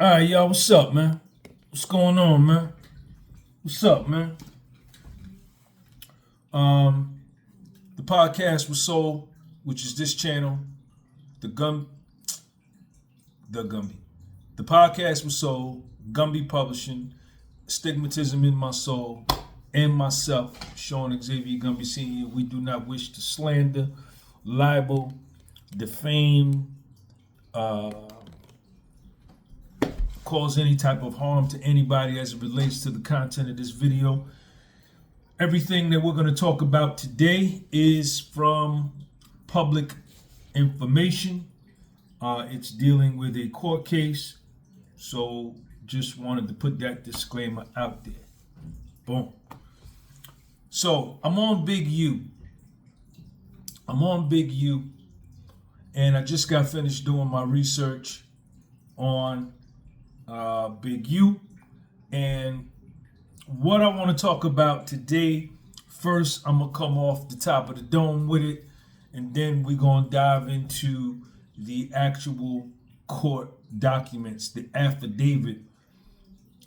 All right, y'all, what's up, man? What's going on, man? What's up, man? Um, the podcast was sold, which is this channel, the Gumby. The podcast was sold, Gumby Publishing, Stigmatism in My Soul, and myself, Sean Xavier Gumby Sr. We do not wish to slander, libel, defame, cause any type of harm to anybody as it relates to the content of this video. Everything that we're going to talk about today is from public information. It's dealing with a court case, so just wanted to put that disclaimer out there. Boom. So I'm on Big U, and I just got finished doing my research on Big U, and what I want to talk about today, first I'm gonna come off the top of the dome with it, and then we're gonna dive into the actual court documents, the affidavit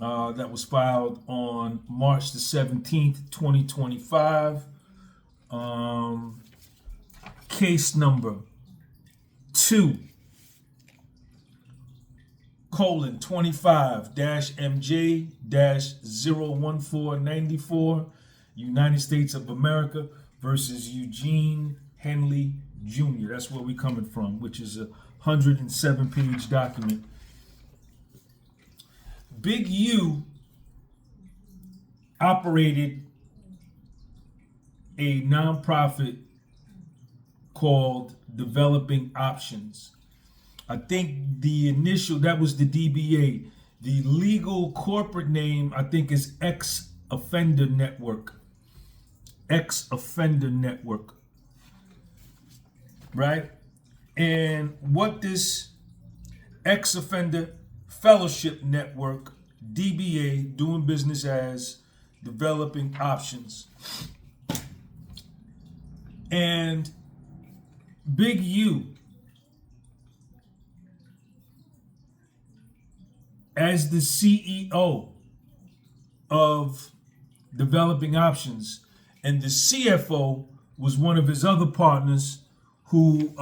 that was filed on March the 17th, 2025, case number 2:25-MJ-01494, United States of America versus Eugene Henley Jr. That's where we're coming from, which is a 107-page document. Big U operated a nonprofit called Developing Options. I think the initial, that was the DBA. The legal corporate name, I think, is Ex-Offender Network. Ex-Offender Network. Right? And what this Ex-Offender Fellowship Network, DBA, doing business as Developing Options. And Big U, as the CEO of Developing Options, and the CFO was one of his other partners, who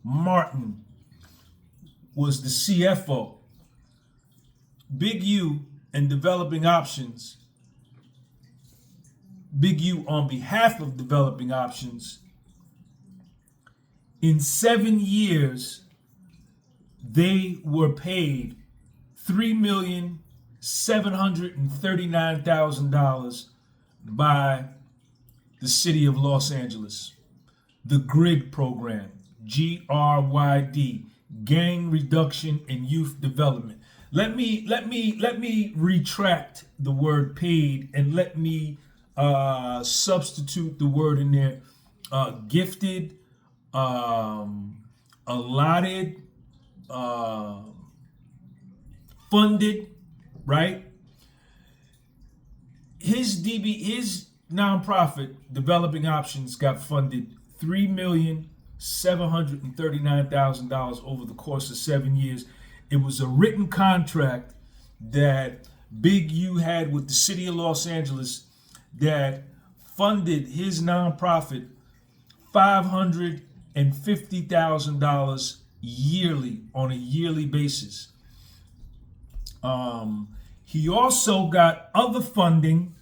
Martin was the CFO. Big U and Developing Options, Big U on behalf of Developing Options, in 7 years, they were paid $3,739,000 by the city of Los Angeles. The GRID program, GRYD, Gang Reduction and Youth Development. Let me retract the word paid, and let me substitute the word in there, gifted, allotted, funded, right? His nonprofit, Developing Options, got funded $3,739,000 over the course of 7 years. It was a written contract that Big U had with the city of Los Angeles that funded his nonprofit $550,000 yearly, on a yearly basis. He also got other funding,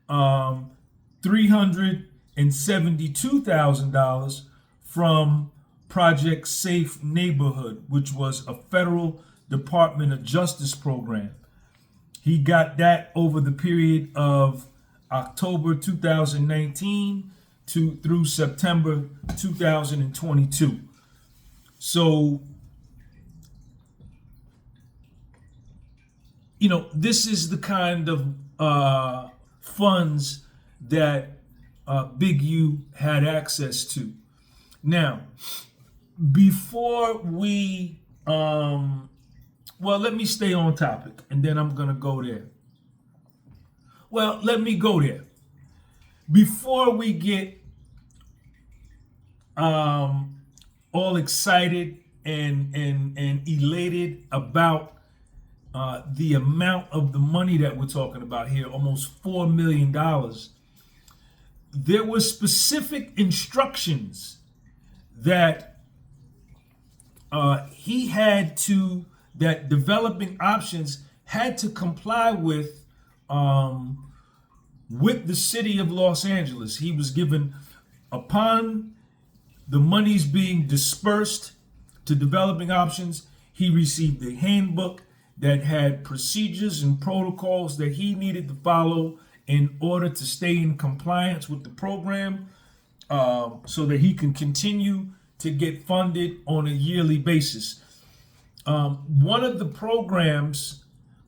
$372,000 from Project Safe Neighborhood, which was a federal Department of Justice program. He got that over the period of October 2019 through September 2022. So, this is the kind of funds that Big U had access to. Now, before we, let me stay on topic, and then I'm going to go there. Well, let me go there. Before we get all excited and elated about the amount of the money that we're talking about here, almost $4 million, there were specific instructions that that Developing Options had to comply with the city of Los Angeles. He was given, upon the monies being dispersed to Developing Options, he received a handbook that had procedures and protocols that he needed to follow in order to stay in compliance with the program, so that he can continue to get funded on a yearly basis. One of the programs,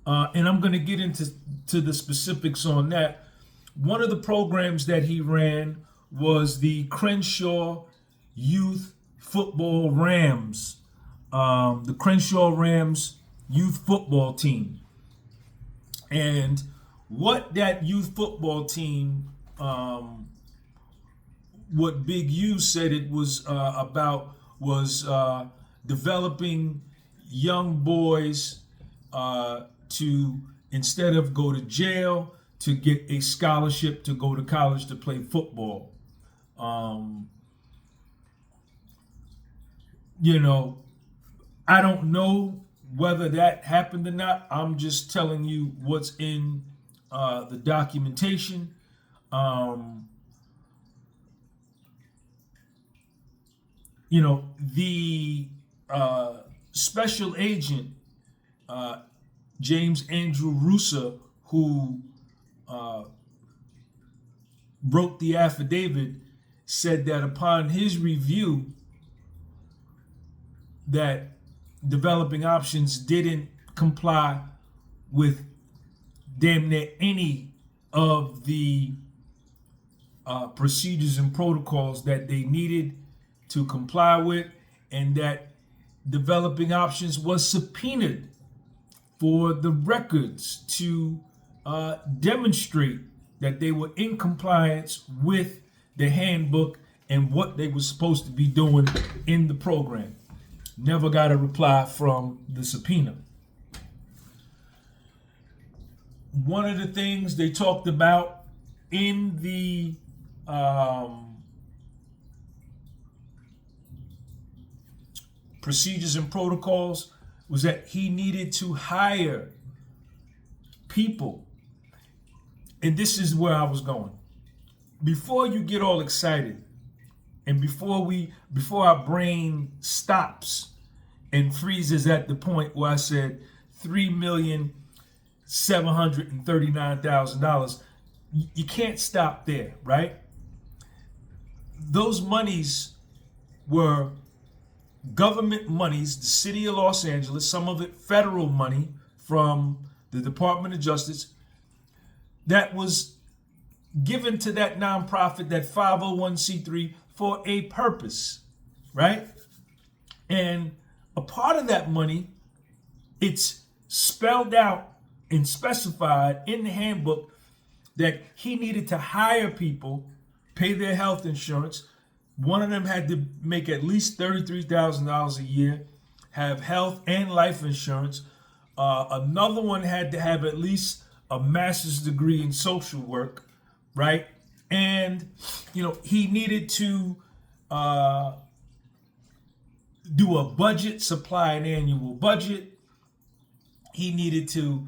and I'm going to get into the specifics on that, one of the programs that he ran was the Crenshaw Youth Football Rams, the Crenshaw Rams youth football team. And what that youth football team, what Big U said it was about, was developing young boys to, instead of go to jail, to get a scholarship to go to college to play football. I don't know whether that happened or not. I'm just telling you what's in the documentation. The special agent, James Andrew Russa, who wrote the affidavit, said that upon his review that Developing Options didn't comply with damn near any of the procedures and protocols that they needed to comply with, and that Developing Options was subpoenaed for the records to demonstrate that they were in compliance with the handbook and what they were supposed to be doing in the program. Never got a reply from the subpoena. One of the things they talked about in the procedures and protocols was that he needed to hire people. And this is where I was going. Before you get all excited, and before our brain stops and freezes at the point where I said $3,739,000, you can't stop there, right? Those monies were government monies, the city of Los Angeles, some of it federal money from the Department of Justice, that was given to that nonprofit, that 501c3, for a purpose, right? And a part of that money, it's spelled out and specified in the handbook that he needed to hire people, pay their health insurance. One of them had to make at least $33,000 a year, have health and life insurance. Another one had to have at least a master's degree in social work, right? And, he needed to do a budget, supply an annual budget. He needed to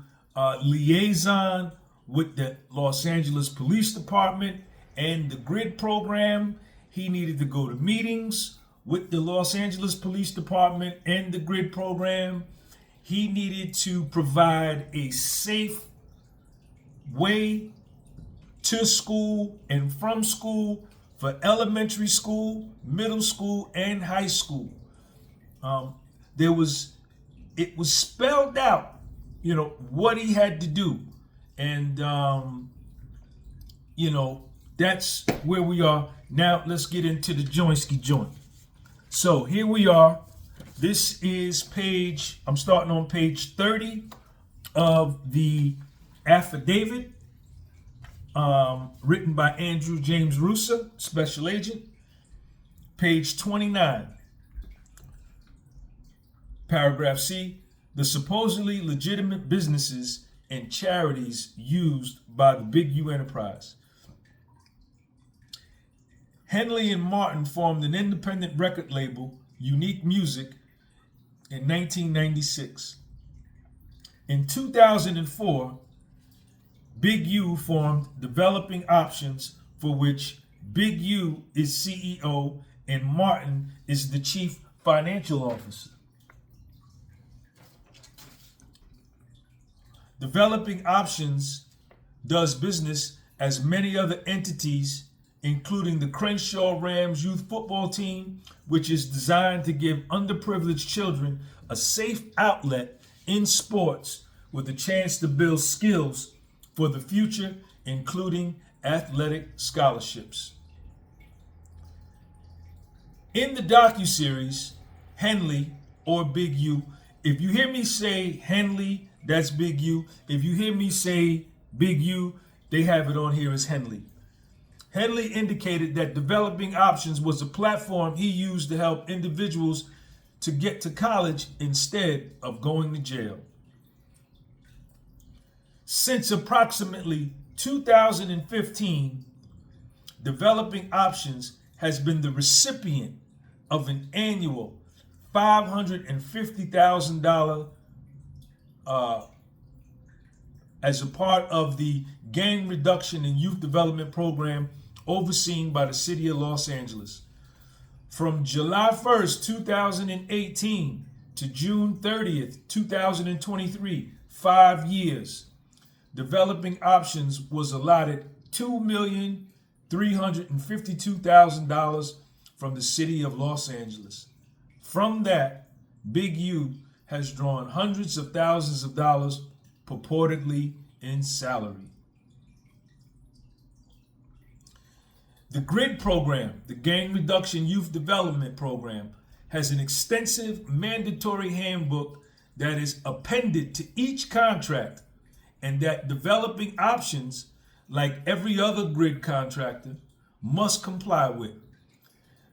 liaison with the Los Angeles Police Department and the GRID program. He needed to go to meetings with the Los Angeles Police Department and the GRID program. He needed to provide a safe way to school and from school for elementary school, middle school, and high school. It was spelled out, what he had to do. And, that's where we are. Now let's get into the Joinski joint. So here we are. This is I'm starting on page 30 of the affidavit, written by Andrew James Russa, special agent. Page 29, paragraph C. the supposedly legitimate businesses and charities used by the Big U enterprise. Henley and Martin formed an independent record label, Unique Music, in 1996. In 2004, Big U formed Developing Options, for which Big U is CEO and Martin is the Chief Financial Officer. Developing Options does business as many other entities, including the Crenshaw Rams youth football team, which is designed to give underprivileged children a safe outlet in sports with a chance to build skills for the future, including athletic scholarships. In the docuseries, Henley or Big U, if you hear me say Henley, that's Big U. If you hear me say Big U, they have it on here as Henley. Henley indicated that Developing Options was a platform he used to help individuals to get to college instead of going to jail. Since approximately 2015, Developing Options has been the recipient of an annual $550,000 as a part of the Gang Reduction and Youth Development Program overseen by the City of Los Angeles. From July 1st, 2018 to June 30th, 2023, 5 years, Developing Options was allotted $2,352,000 from the City of Los Angeles. From that, Big U has drawn hundreds of thousands of dollars purportedly in salary. The GRID program, the Gang Reduction Youth Development Program, has an extensive mandatory handbook that is appended to each contract and that Developing Options, like every other GRID contractor, must comply with.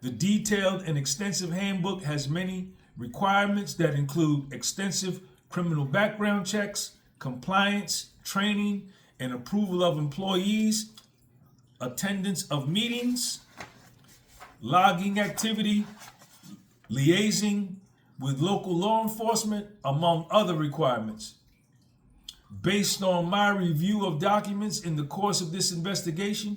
The detailed and extensive handbook has many requirements that include extensive criminal background checks, compliance, training, and approval of employees, attendance of meetings, logging activity, liaising with local law enforcement, among other requirements. Based on my review of documents in the course of this investigation,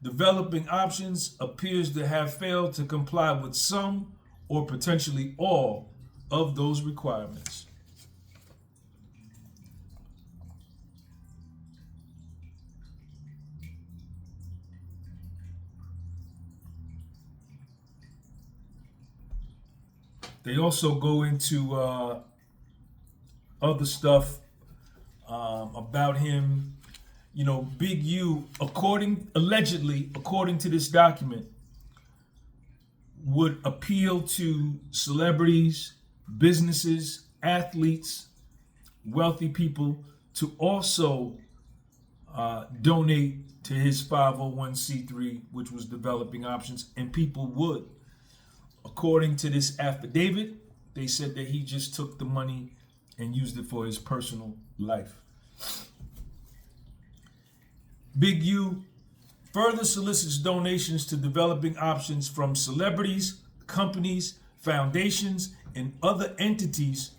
Developing Options appears to have failed to comply with some or potentially all of those requirements. They also go into other stuff about him. You know, Big U, allegedly, according to this document, would appeal to celebrities, businesses, athletes, wealthy people to also donate to his 501c3, which was Developing Options, and people would. According to this affidavit, they said that he just took the money and used it for his personal life. Big U further solicits donations to Developing Options from celebrities, companies, foundations, and other entities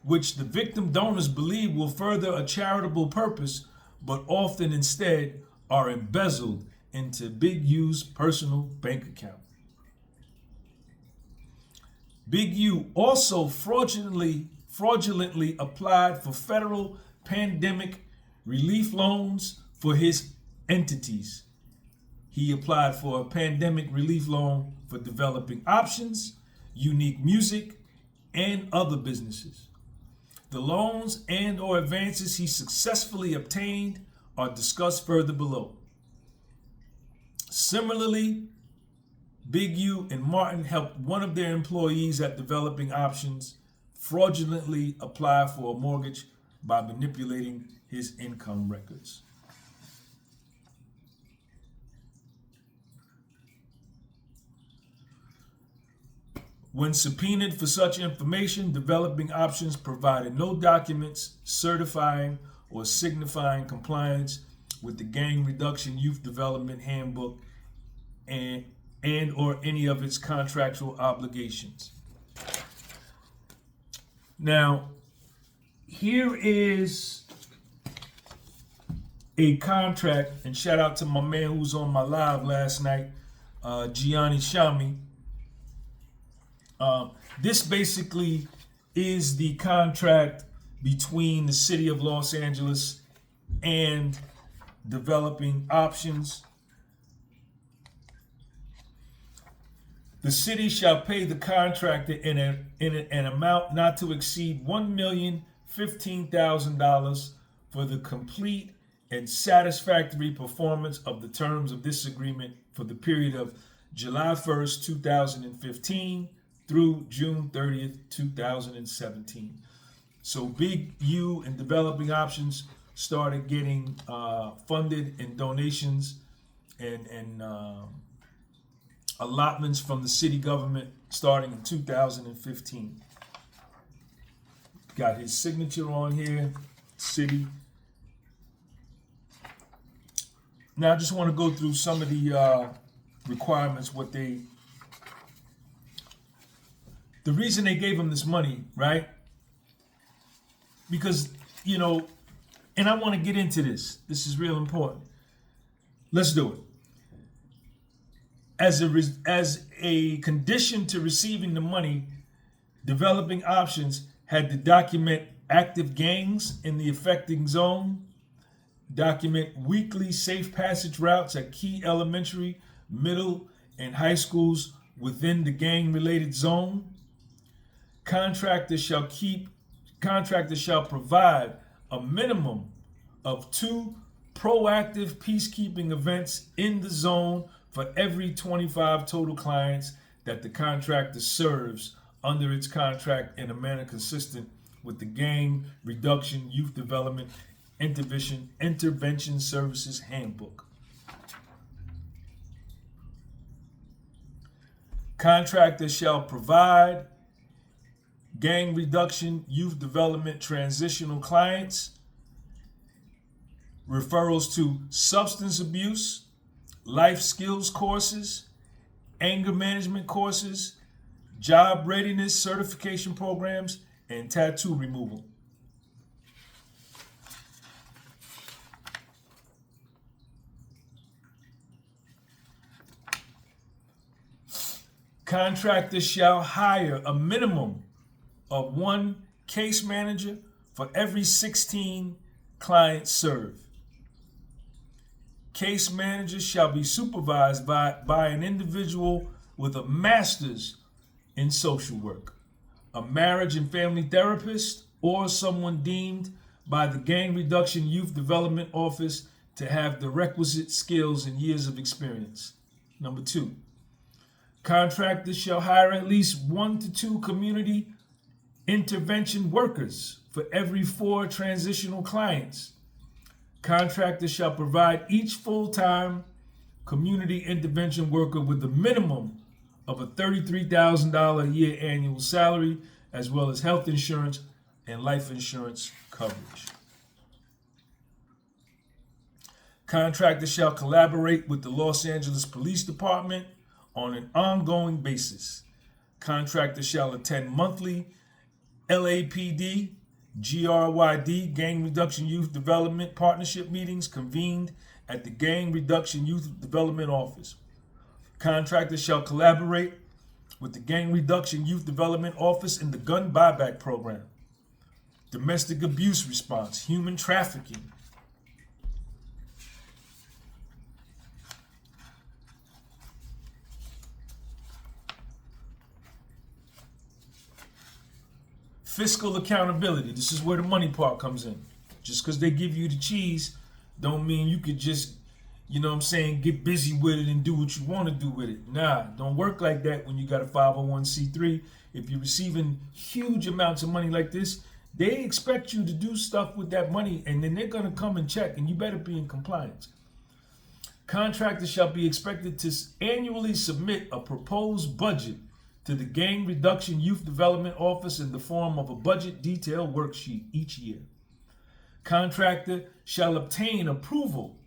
which the victim donors believe will further a charitable purpose, but often instead are embezzled into Big U's personal bank account. Big U also fraudulently applied for federal pandemic relief loans for his entities. He applied for a pandemic relief loan for Developing Options, Unique Music, and other businesses. The loans and or advances he successfully obtained are discussed further below. Similarly, Big U and Martin helped one of their employees at Developing Options fraudulently apply for a mortgage by manipulating his income records. When subpoenaed for such information, developing options provided no documents certifying or signifying compliance with the Gang Reduction Youth Development Handbook and or any of its contractual obligations. Now, here is a contract, and shout out to my man who was on my live last night, Gianni Shami. This basically is the contract between the city of Los Angeles and developing options. The city shall pay the contractor in an amount not to exceed $1,015,000 for the complete and satisfactory performance of the terms of this agreement for the period of July 1st, 2015 through June 30th, 2017. So Big U and Developing Options started getting funded and donations and allotments from the city government starting in 2015. Got his signature on here, city. Now I just want to go through some of the requirements, the reason they gave him this money, right? Because, and I want to get into this. This is real important. Let's do it. As a condition to receiving the money, Developing Options had to document active gangs in the affecting zone, document weekly safe passage routes at key elementary, middle, and high schools within the gang-related zone. Contractors shall provide a minimum of 2 proactive peacekeeping events in the zone for every 25 total clients that the contractor serves under its contract in a manner consistent with the Gang Reduction Youth Development Intervention Services Handbook. Contractors shall provide Gang Reduction Youth Development transitional clients referrals to substance abuse, life skills courses, anger management courses, job readiness certification programs, and tattoo removal. Contractors shall hire a minimum of 1 case manager for every 16 clients served. Case managers shall be supervised by an individual with a master's in social work, a marriage and family therapist, or someone deemed by the Gang Reduction Youth Development Office to have the requisite skills and years of experience. Number 2, contractors shall hire at least 1 to 2 community intervention workers for every 4 transitional clients. Contractors shall provide each full-time community intervention worker with a minimum of a $33,000 a year annual salary, as well as health insurance and life insurance coverage. Contractors shall collaborate with the Los Angeles Police Department on an ongoing basis. Contractors shall attend monthly LAPD, GRYD, Gang Reduction Youth Development Partnership meetings convened at the Gang Reduction Youth Development Office. Contractors shall collaborate with the Gang Reduction Youth Development Office in the gun buyback program, domestic abuse response, human trafficking. Fiscal accountability. This is where the money part comes in. Just because they give you the cheese don't mean you could just, get busy with it and do what you want to do with it. Nah, don't work like that when you got a 501c3. If you're receiving huge amounts of money like this, they expect you to do stuff with that money, and then they're going to come and check, and you better be in compliance. Contractors shall be expected to annually submit a proposed budget to the Gang Reduction Youth Development Office in the form of a budget detail worksheet each year. Contractor shall obtain approval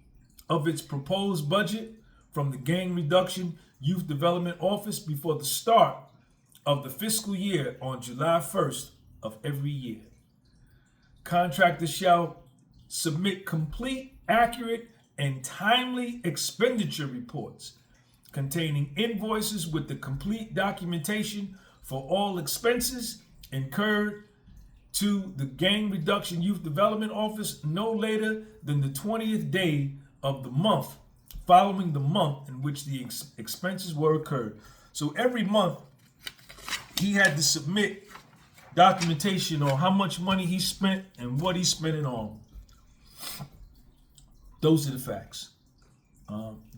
of its proposed budget from the Gang Reduction Youth Development Office before the start of the fiscal year on July 1st of every year. Contractor shall submit complete, accurate, and timely expenditure reports containing invoices with the complete documentation for all expenses incurred to the Gang Reduction Youth Development Office no later than the 20th day of the month following the month in which the expenses were incurred. So every month he had to submit documentation on how much money he spent and what he spent it on. Those are the facts.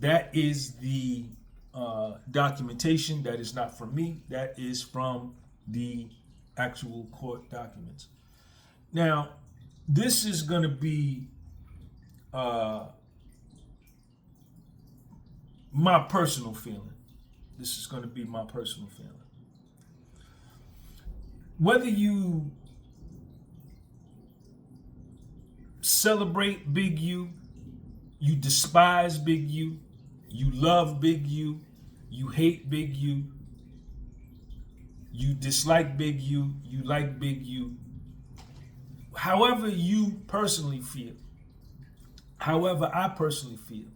That is the documentation. That is not from me. That is from the actual court documents. Now, this is going to be my personal feeling. This is going to be my personal feeling. Whether you celebrate Big U, you despise Big U, you love Big U, you hate Big U, you dislike Big U, you like Big U, however you personally feel, however I personally feel,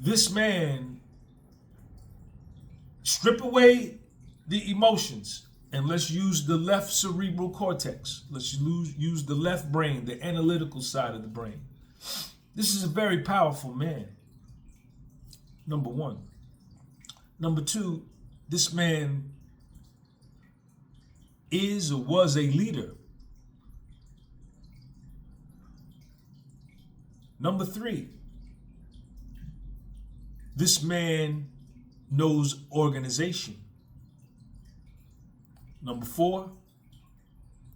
this man, strip away the emotions and let's use the left cerebral cortex. Let's use the left brain, the analytical side of the brain. This is a very powerful man, number one. Number two, this man is or was a leader. Number three, this man knows organization. Number four,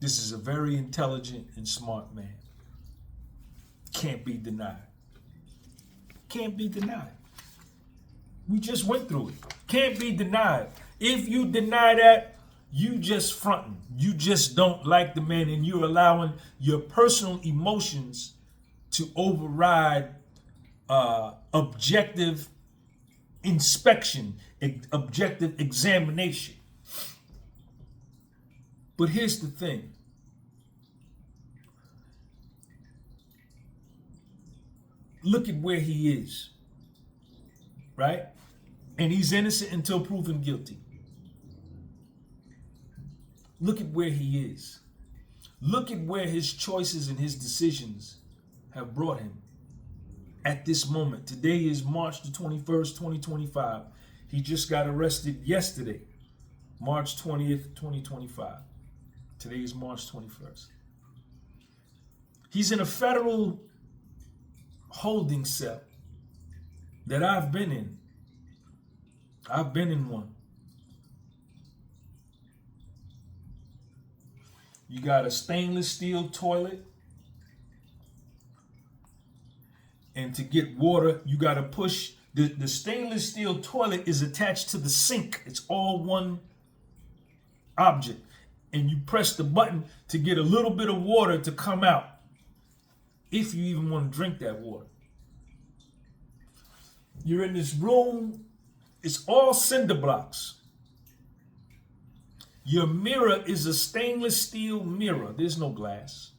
this is a very intelligent and smart man. Can't be denied. Can't be denied. We just went through it. Can't be denied. If you deny that, you just fronting. You just don't like the man and you're allowing your personal emotions to override objective inspection, objective examination. But here's the thing. Look at where he is, right? And he's innocent until proven guilty. Look at where he is. Look at where his choices and his decisions have brought him at this moment. Today is March the 21st, 2025. He just got arrested yesterday, March 20th, 2025. Today is March 21st. He's in a federal holding cell that I've been in. I've been in one. You got a stainless steel toilet. And to get water, you got to push. The stainless steel toilet is attached to the sink. It's all one object. And you press the button to get a little bit of water to come out, if you even want to drink that water. You're in this room, it's all cinder blocks. Your mirror is a stainless steel mirror, there's no glass.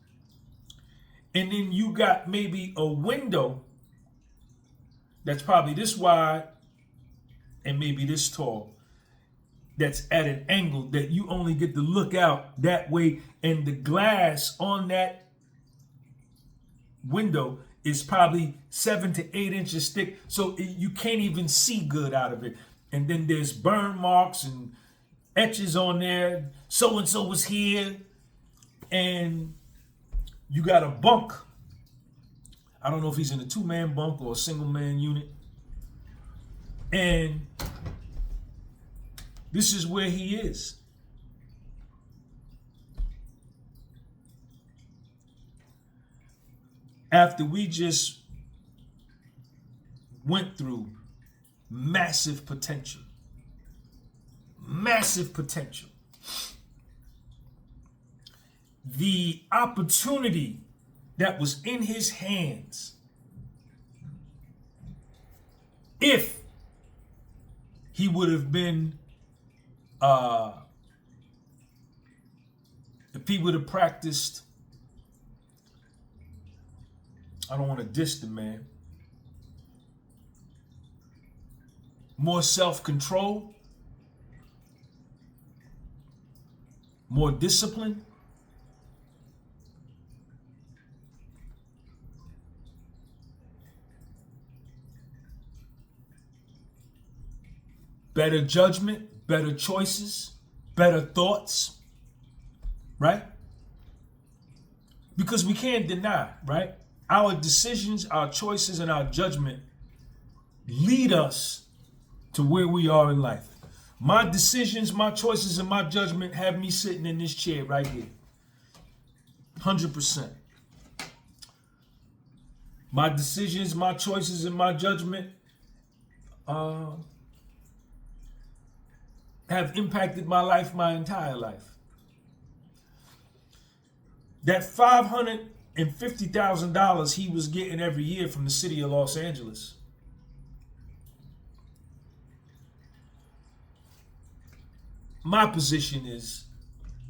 And then you got maybe a window that's probably this wide and maybe this tall, that's at an angle that you only get to look out that way, and the glass on that window is probably 7 to 8 inches thick, so you can't even see good out of it. And then there's burn marks and etches on there. So and so was here, and you got a bunk. I don't know if he's in a 2-man bunk or a single-man unit. And this is where he is. After we just went through massive potential, massive potential. The opportunity that was in his hands, if he would have been, if he would have practiced, I don't want to diss the man, more self-control, more discipline, better judgment, better choices, better thoughts, right? Because we can't deny, right? Our decisions, our choices, and our judgment lead us to where we are in life. My decisions, my choices, and my judgment have me sitting in this chair right here. 100%. My decisions, my choices, and my judgment have impacted my life my entire life. That $550,000 he was getting every year from the city of Los Angeles, my position is,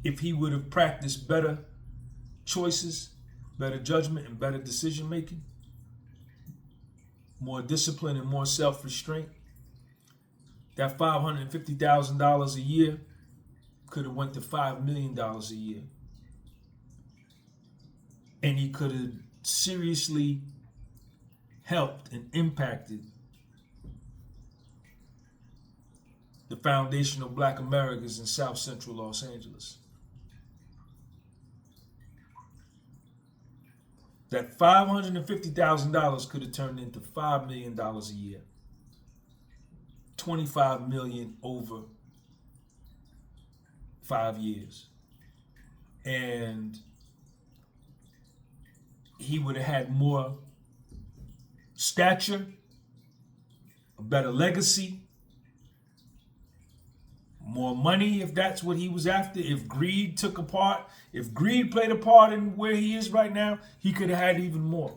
if he would have practiced better choices, better judgment, and better decision making, more discipline and more self-restraint, that $550,000 a year could have went to $5 million a year. And he could have seriously helped and impacted the foundation of Black Americans in South Central Los Angeles. That $550,000 could have turned into $5 million a year. $25 million over 5 years. And he would have had more stature, a better legacy, more money if that's what he was after. If greed took a part, if greed played a part in where he is right now, he could have had even more.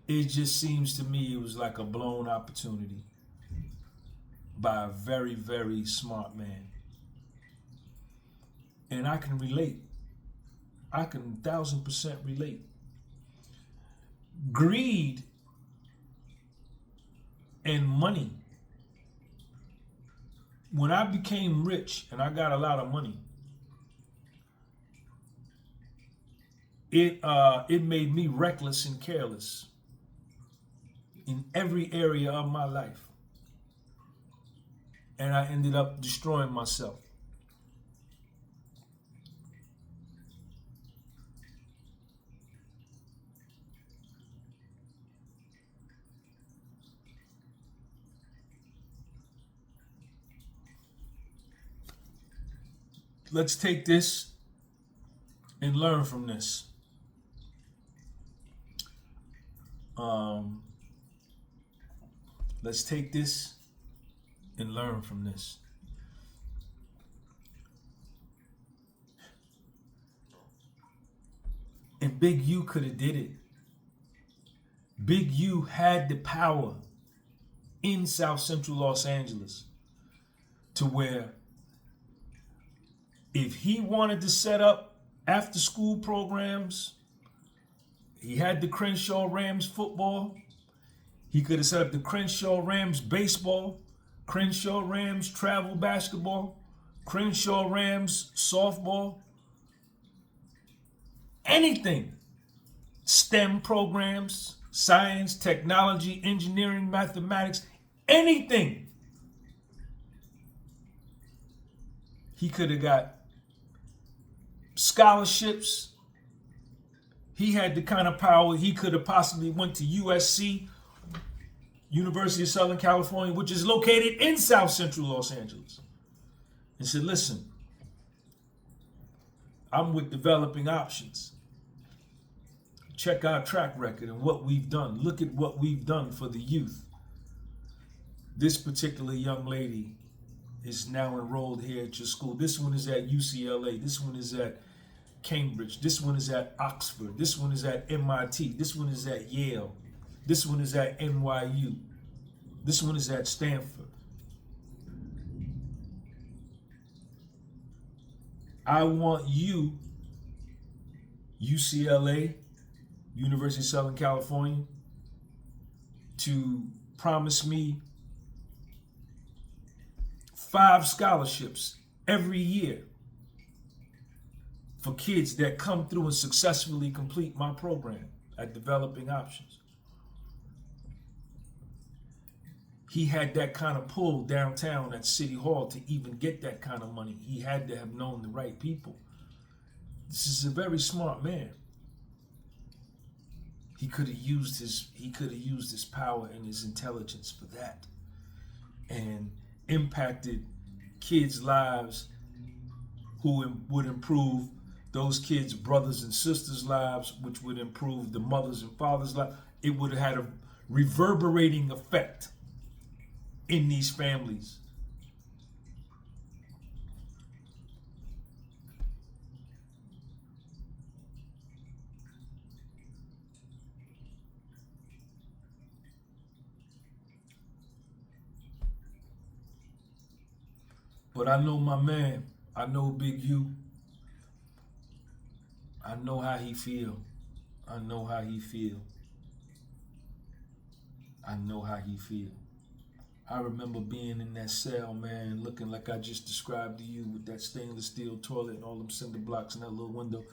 It just seems to me it was like a blown opportunity by a very, very smart man. And I can relate. I can 1,000% relate. Greed and money. When I became rich and I got a lot of money, it made me reckless and careless in every area of my life. And I ended up destroying myself. Let's take this and learn from this. Let's take this and learn from this. And Big U could have did it. Big U had the power in South Central Los Angeles to where if he wanted to set up after school programs, he had the Crenshaw Rams football. He could have set up the Crenshaw Rams baseball, Crenshaw Rams travel basketball, Crenshaw Rams softball, anything. STEM programs, science, technology, engineering, mathematics, anything. He could have got scholarships. He had the kind of power. He could have possibly went to USC, University of Southern California, which is located in South Central Los Angeles, and said, listen, I'm with developing options. check our track record and what we've done. Look at what we've done for the youth. This particular young lady is now enrolled here at your school. This one is at UCLA. This one is at Cambridge. This one is at Oxford. This one is at MIT. This one is at Yale. This one is at NYU. This one is at Stanford. I want you, UCLA, University of Southern California, to promise me 5 scholarships every year for kids that come through and successfully complete my program at Developing Options. He had that kind of pull downtown at City Hall to even get that kind of money. He had to have known the right people. This is a very smart man. He could have used his power and his intelligence for that, and impacted kids' lives who would improve those kids' brothers and sisters' lives, which would improve the mothers and fathers' lives. It would have had a reverberating effect in these families. But I know my man. I know Big U. I know how he feel. I know how he feel. I know how he feel. I remember being in that cell, man, looking like I just described to you, with that stainless steel toilet and all them cinder blocks in that little window,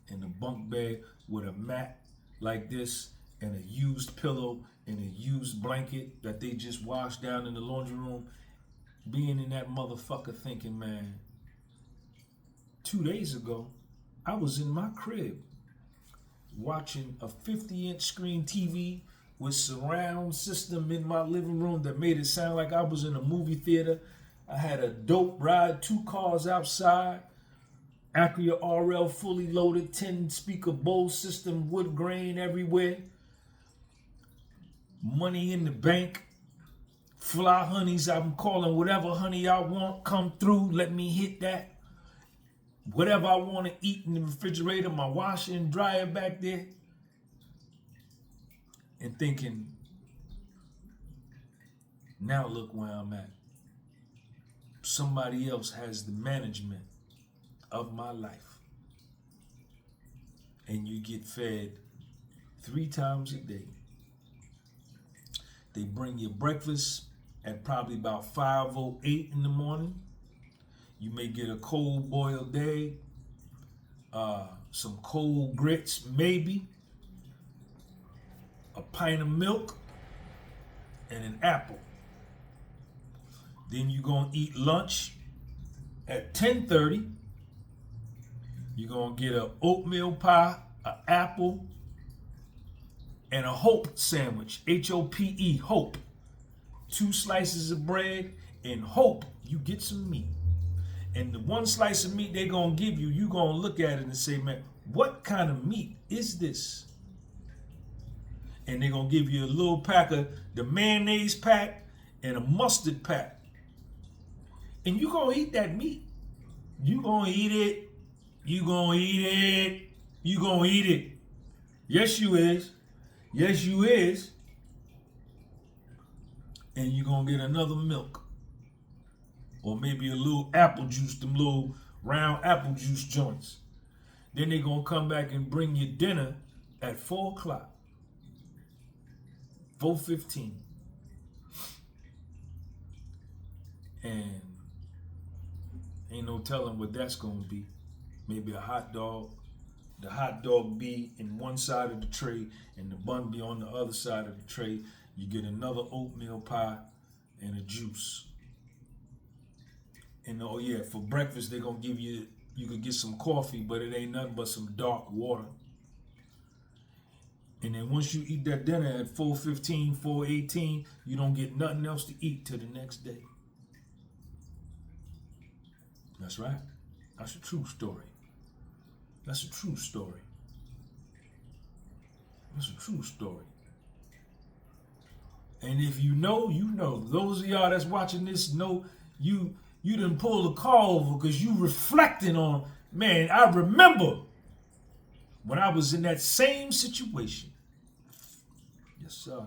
and a bunk bed with a mat like this, and a used pillow and a used blanket that they just washed down in the laundry room. Being in that motherfucker thinking, man, 2 days ago, I was in my crib watching a 50-inch screen TV with surround system in my living room that made it sound like I was in a movie theater. I had a dope ride, 2 cars outside, Acura RL fully loaded, 10 speaker Bose system, wood grain everywhere, money in the bank, fly honeys. I'm calling whatever honey I want, come through, let me hit that. Whatever I want to eat in the refrigerator, my washer and dryer back there. And thinking, now look where I'm at. Somebody else has the management of my life. And you get fed 3 times a day. They bring you breakfast at probably about 5:08 in the morning. You may get a cold boiled egg, some cold grits maybe, a pint of milk, and an apple. Then you're going to eat lunch at 10:30. You're going to get an oatmeal pie, an apple, and a Hope sandwich, H-O-P-E, Hope. 2 slices of bread, and hope you get some meat. And the 1 slice of meat they're going to give you, you're going to look at it and say, man, what kind of meat is this? And they're going to give you a little pack of the mayonnaise pack and a mustard pack. And you're going to eat that meat. You're going to eat it. You're going to eat it. You're going to eat it. Yes, you is. Yes, you is. And you're going to get another milk. Or maybe a little apple juice, them little round apple juice joints. Then they're going to come back and bring you dinner at 4 o'clock. 4:15. And ain't no telling what that's going to be. Maybe a hot dog. The hot dog be in one side of the tray and the bun be on the other side of the tray. You get another oatmeal pie and a juice. And oh yeah, for breakfast they're gonna give you, you could get some coffee, but it ain't nothing but some dark water. And then once you eat that dinner at 4:15, 4:18, you don't get nothing else to eat till the next day. That's right. That's a true story. That's a true story. It's a true story. And if you know, you know. Those of y'all that's watching this know you didn't pull the call over because you reflecting on, man, I remember when I was in that same situation. Yes, sir.